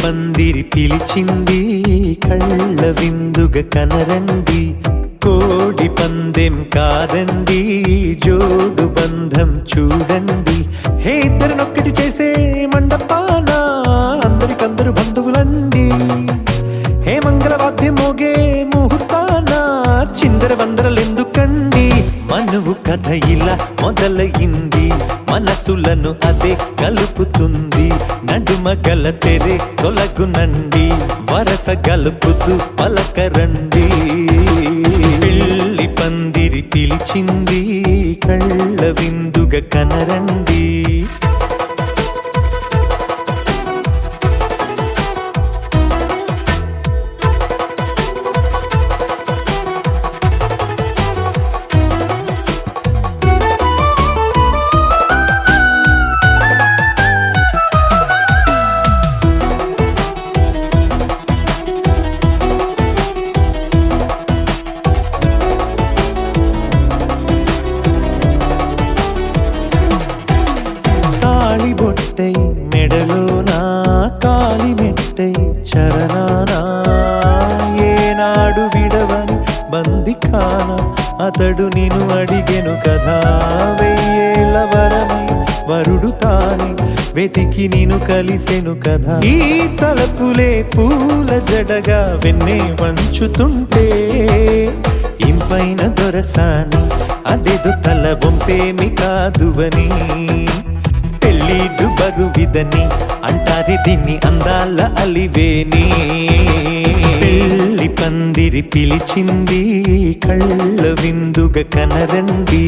పందిరి పిలిచింది కళ్ళ విందుగ కనరండి కోడి పందెం కాదండి జోడు బంధం చూడండి హే ఇద్దరినొక్కటి చేసే మండపాన అందరికందరు బంధువులండి హే మంగళవాద్యం మోగే ముహూర్తాన చిందర వందరలెందుకండి మనువు కథ ఇలా మొదలయింది మనసులను అదే కలుపుతుంది నడుమ గల తెరే తొలగునండి వరస గలుపుతూ పలకరండి పెళ్లి పందిరి పిలిచింది కళ్ళ విందుగ కనరండి బొట్టై మెడలోనా కాలి మెట్టై చరణానా ఏనాడు విడవని బందిఖాన అతడు నిన్ను అడిగెను కదా వెయ్యేళ్ళ వరమై వరుడు తానే వెతికి నిన్ను కలిసెను కదా ఈ తలపులే పూల జడగా వెన్నే వంచుతుంటే ఇంపైన దొరసాని అదేదో తల వంపేమి కాదువని పెళ్ళిడు బరువిదని అంటారే దీన్ని అందాల అలివేని పెళ్లి పందిరి పిలిచింది కళ్ళ విందుగ కనరండి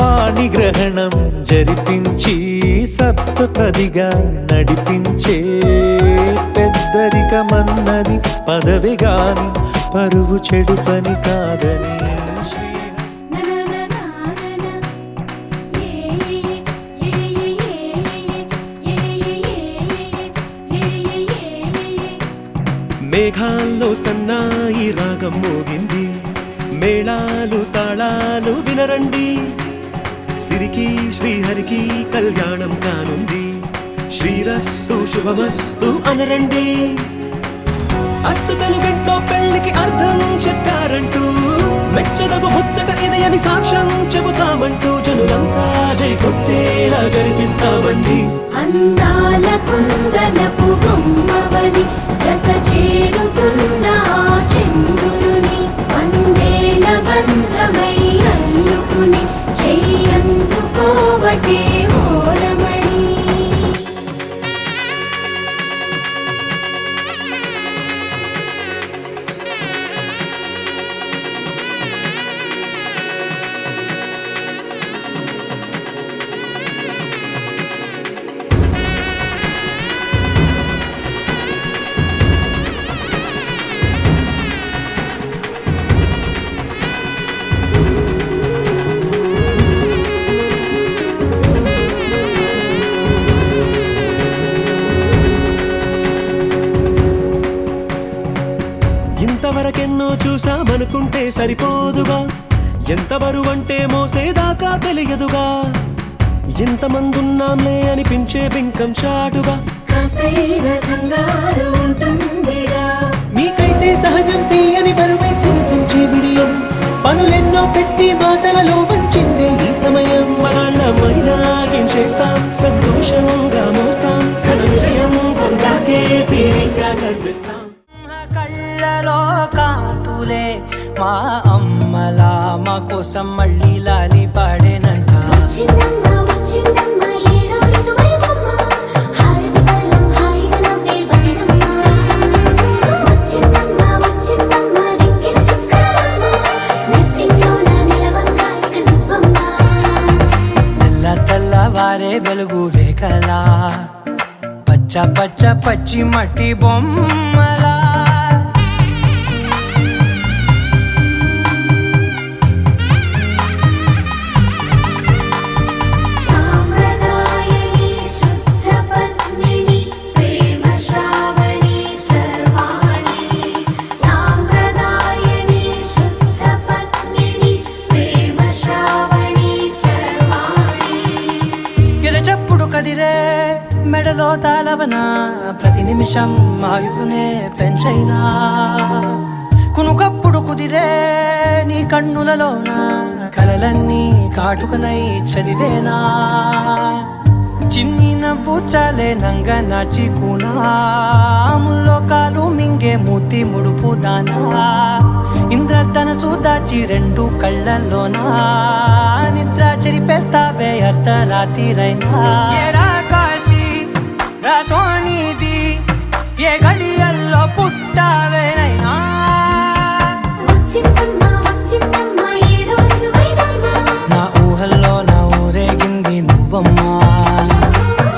పాణిగ్రహణం జరిపించి సప్తపదిగా నడిపించే పెద్దరికమన్నది పదవి గాని పరువు చెడు పని కాదని మేఘాల్లో సన్నాయి రాగం మోగింది మేళాలు తాళాలు వినరండి సిరికి శ్రీహరికి కళ్యాణం కానుంది శ్రీరస్తు శుభమస్తు అనరండి అచ్చతలు గంటో పెళ్లికి అర్థం చెప్పారంటూ మెచ్చదగు ముచ్చట ఇది అని సాక్ష్యం చెబుతామంటూ జనులంతా జై కొట్టేలా జరిపిస్తామండి అందాల కుందనపు బొమ్మవని జత చేరుతున్న చంద్రుని వందేళ్ల బంధమై అల్లుకుని చెయ్యందుకోవటే ఓరమణి ఇంతవరకెన్నో చూసామనుకుంటే సరిపోదుగా ఎంత బరువంటే మోసేదాకా తెలియదుగా ఎంతమందున్నాంలే అనిపించే బింకం చాటుగా మీకైతే సహజం తీయని బరువై సిరిసంచే విడియం పనులెన్నో పెట్టి మాటలలో వంచిందే ఈ సమయం మనాళ్ళమైనా ఏం చేస్తాం సంతోషంగా మోస్తాం ఘన విజయం పొందాకే తీరిగ్గా గర్విస్తాం కళ్ళలో కాతులే మా అమ్మలా మా కోసం మళ్ళీ లాలి పాడేనంట వచ్చిందమ్మా వచ్చిందమ్మా పచ్చ పచ్చ పచ్చి మట్టి బొమ్మలా సాంప్రదాయని శుద్ధ పద్మిని ప్రేమ శ్రావణి సర్వాణి సాంప్రదాయని శుద్ధ పద్మిని ప్రేమ శ్రావణి సర్వాణి ఎదచప్పుడు కదిరే మెడలో తాళవన ప్రతి నిమిషం ఆయుధునే పెంచైనా కునుకప్పుడు కుదిరే నీ కన్నులలోన కలలన్నీ కాటుకనై చదివేనా చిన్ని నవ్వు చాలే నంగ నాచి కూనాముల్లో కాలు మింగే మూతి ముడుపు దానా ఇంద్రధనసు దాచి రెండు కళ్ళల్లోనా నిద్ర చెరిపేస్తావే అర్ధరాత్రిరైనా ఏరా కాశీ రాసోనిది ఏ గడియల్లో పుట్టావేనైనా వచ్చిందమ్మా వచ్చిందమ్మా ఏడో ఋతువైవమ్మ నా ఊహల్లో నా ఊరేగింది నువ్వమ్మా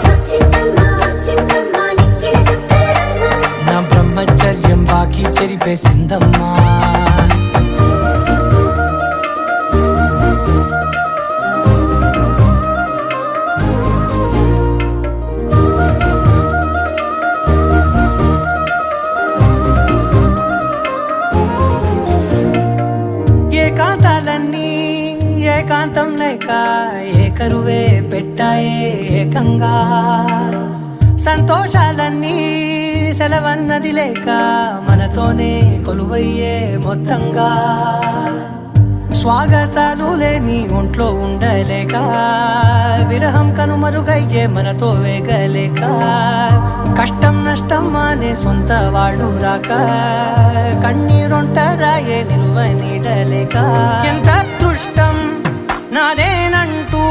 వచ్చిందమ్మా వచ్చిందమ్మా నిక్కిన చుక్కలమ్మ నా బ్రహ్మచర్యం బాకీ చెరిపేసిందమ్మా ఏకాంతాలన్నీ ఏకాంతం లేక ఏకరువే పెట్టాయే ఏకంగా సంతోషాలన్నీ సెలవన్నది లేక మనతోనే కొలువయ్యే మొత్తంగా స్వాగతాలు లేని ఒంట్లో ఉండలేక విరహం కనుమరుగయ్యే మనతో వేగలేక కష్టం నష్టం అనే సొంత వాళ్ళు రాక కన్నీరొంటరాయే నిలువ నీడలేక ఎంత అదృష్టం నాదేనంటూ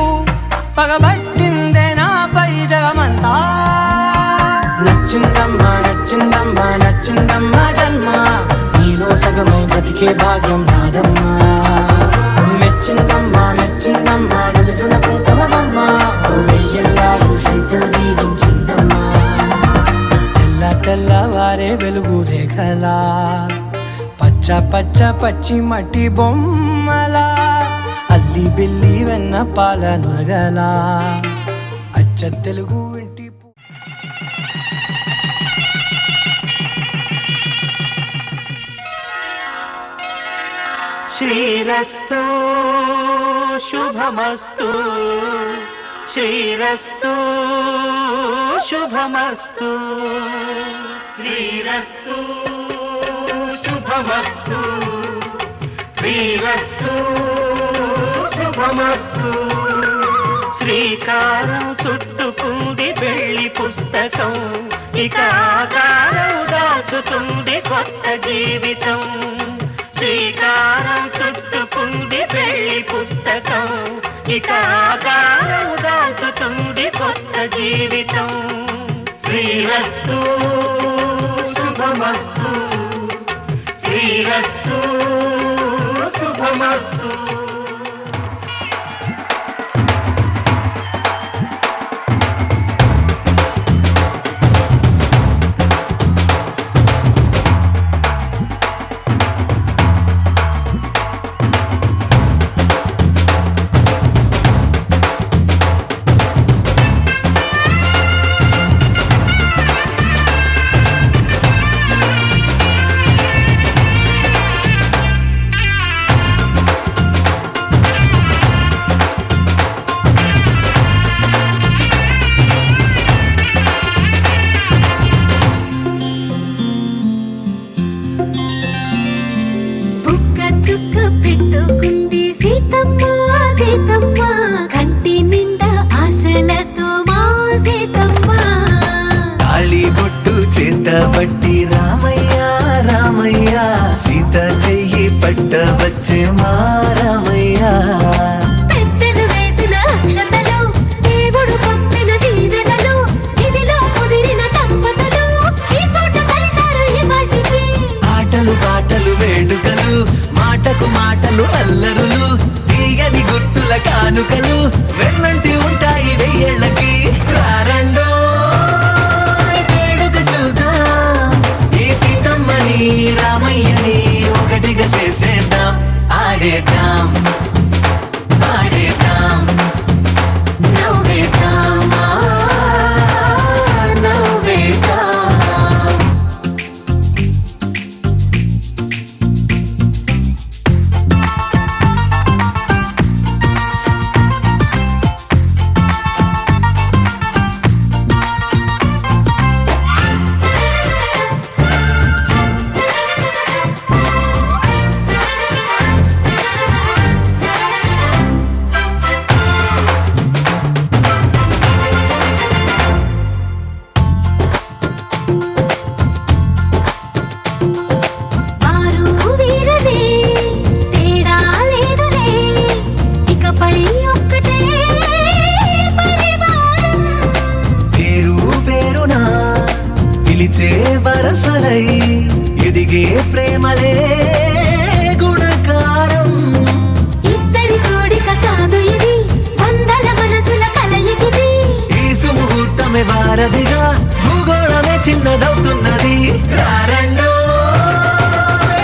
పగబట్టిందే నాపై జగమంతా నచ్చిందమ్మా నచ్చిందమ్మా నచ్చిందమ్మా జన్మ నీలో సగమై బ్రతికే భాగ్యం నాదమ్మా మెచ్చిందమ్మా మెచ్చిందమ్మా నిలుచున కుంకుమమ్మా వెయ్యల్లాలు శిల్పులు దీవించిందమ్మా తెల్ల తెల్లవారే వెలుగు రేఖలా పచ్చ పచ్చ పచ్చి మట్టి బొమ్మలా అల్లి బిల్లి వెన్న పాల నురగలా అచ్చ తెలుగు ఇంటి శ్రీరస్తు శుభమస్తు శ్రీరస్తు శుభమస్తు శ్రీరస్తు శుభమస్తు శ్రీరస్తు శుభమస్తు శ్రీకారం చుట్టుకుంది వెళ్ళి పుస్తకం ఇక ఆకారం దాచుతుంది కొత్త జీవితం శ్రీకారం చుట్టుకుంది వెళ్ళి పుస్తకం ఇక ఆకారం దాచుతుంది కొత్త జీవితం శ్రీరస్తు శుభమస్తు శ్రీరస్తు శుభమస్తు బట్టి రామయ్య రామయ్య సీత చెయ్యి పట్టవచ్చే మా రామయ్య పెద్దలు వేసిన అక్షతలు దేవుడు పంపిన దీవెనలు ఇవిలో కుదిరిన దంపతులు ఈ చోట కలిసారు ఈ వాటికి ఆటలు పాటలు వేడుకలు మాటకు మాటలు అల్లరులు తీయని గుట్టుల కానుకలు వెన్నంటి ఉంటాయి వెయ్యేళ్ళకి రారండో పిలిచే వరసలై ఎదిగే ప్రేమలే గుణకారం. ఇద్దరి కోడిక కాదు ఇది, వందల మనసుల కలయికిది. ఈ సుముహూర్తమే వారధిగా భూగోళమే చిన్నదవుతున్నది. రారండో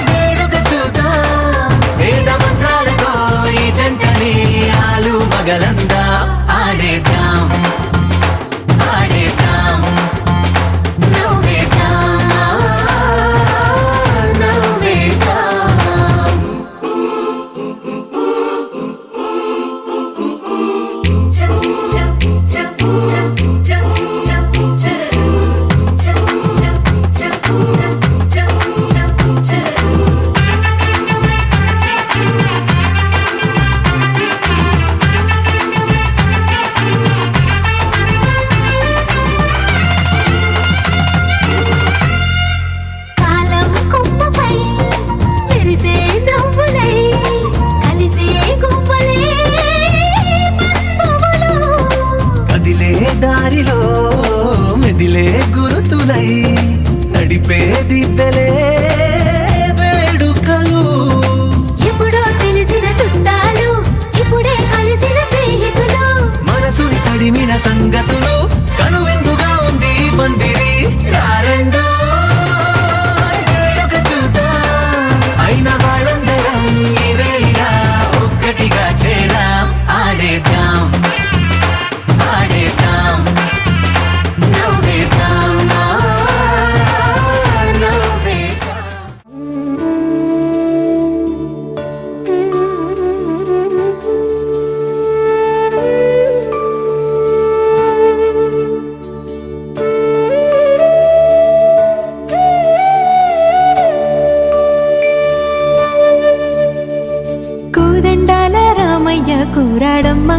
వేడుక చూద్దాం, వేద మంత్రాలతో ఈ జంటని ఆలు మగలందా ఆడేద్దాం ఆడేద్దాం నవ్వేద్దాం, నవ్వేద్దాం. కాలం కొమ్మపై మెరిసే నవ్వులై కలిసే గువ్వలే బంధువులు. కదిలే దారిలో మెదిలే గురుతులై నడిపే దిబ్బెలే వేడుకలు. ఎప్పుడో తెలిసిన చుట్టాలు, ఇప్పుడే కలిసిన స్నేహితులు. మనసుని తడిమిన సంగతులు కనువిందుగా ఉంది ఈ పందిరి. రారండో వేడుక చూద్దాం, అయిన వాళ్ళందరం ఈ వేళ ఒక్కటిగా చేరాం. ఆడేద్దాం ఆడేద్దాం నవ్వేద్దాం, నవ్వేద్దాం. కోదండాల రామయ్య కోరాడమ్మా,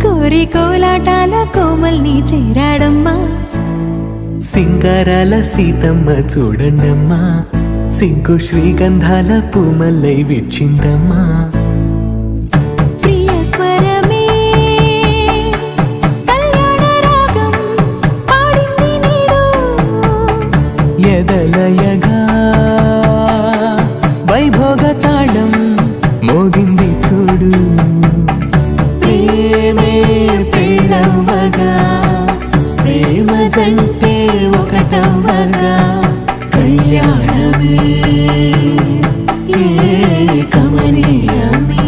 కోరి కోలాటాల కోమల్ని చేరాడమ్మా. సింగారాల సీతమ్మ చూడండమ్మా, సింకు శ్రీగంధాల పూమల్లై విచ్చిందమ్మా. ప్రియ స్వరమే కళ్యాణ రాగం పాడింది నీడు. ఎదలయగా వైభోగ తాళం మోగింది చూడు. ప్రేమే పెళ్ళవ్వగా, ప్రేమ జంటే ఒకటవ్వగా, కళ్యాణమే కమనీయమే.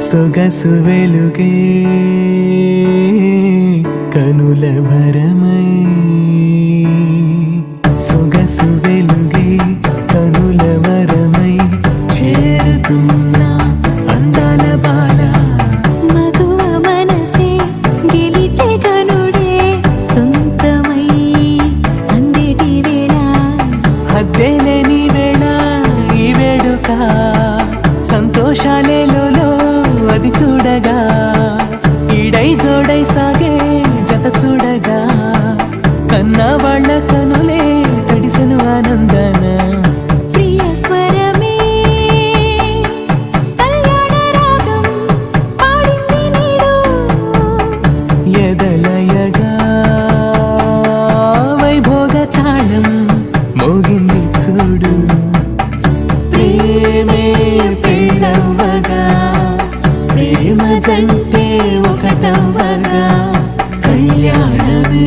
సొగసు వెలుగే కనుల భరమై, సొగసు వెలుగే కనుల వరమై చేరుతున్న అందాల బాల. మగువ మనసే గెలిచే కనుడే సొంతమై అందేటి వేళ. హద్దేలేని వేళ ఈ వేడుక, సంతోషాలేలో అది చూడగా, ఈడై జోడై సాగే జత చూడగా, కన్నా వాళ్ళ కనులే తడిసెను ఆనందన. ప్రియ స్వరమే కళ్యాణ రాగం పాడింది నీడు. ఎదలయగా వైభోగ తాళం మోగింది చూడు. ప్రేమే పెళ్ళవ్వగా, ప్రేమ జంటే ఒకటవ్వగా, కళ్యాణమే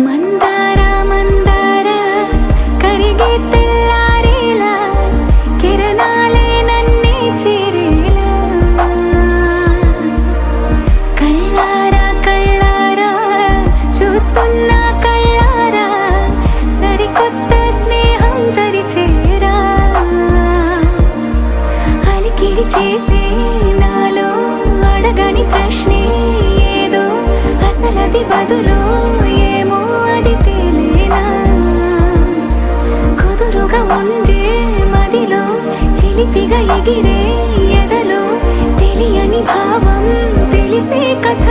మందార మందార కరిగే తెల్లారేలా కిరణాలే నన్నే చేరేలా కళ్ళారా కళ్ళారా చూస్తున్నా కళ్ళారా సరికొత్త స్నేహం తరిచేరా అలికిడి చేసే నాలో అడగని ప్రశ్నే ఏదో అసలది బదులు ఏమో అది తేలేనా కుదురుగా ఉండే మదిలో చిలిపిగా ఎగిరే ఎదలో తెలియని భావం తెలిసే కథ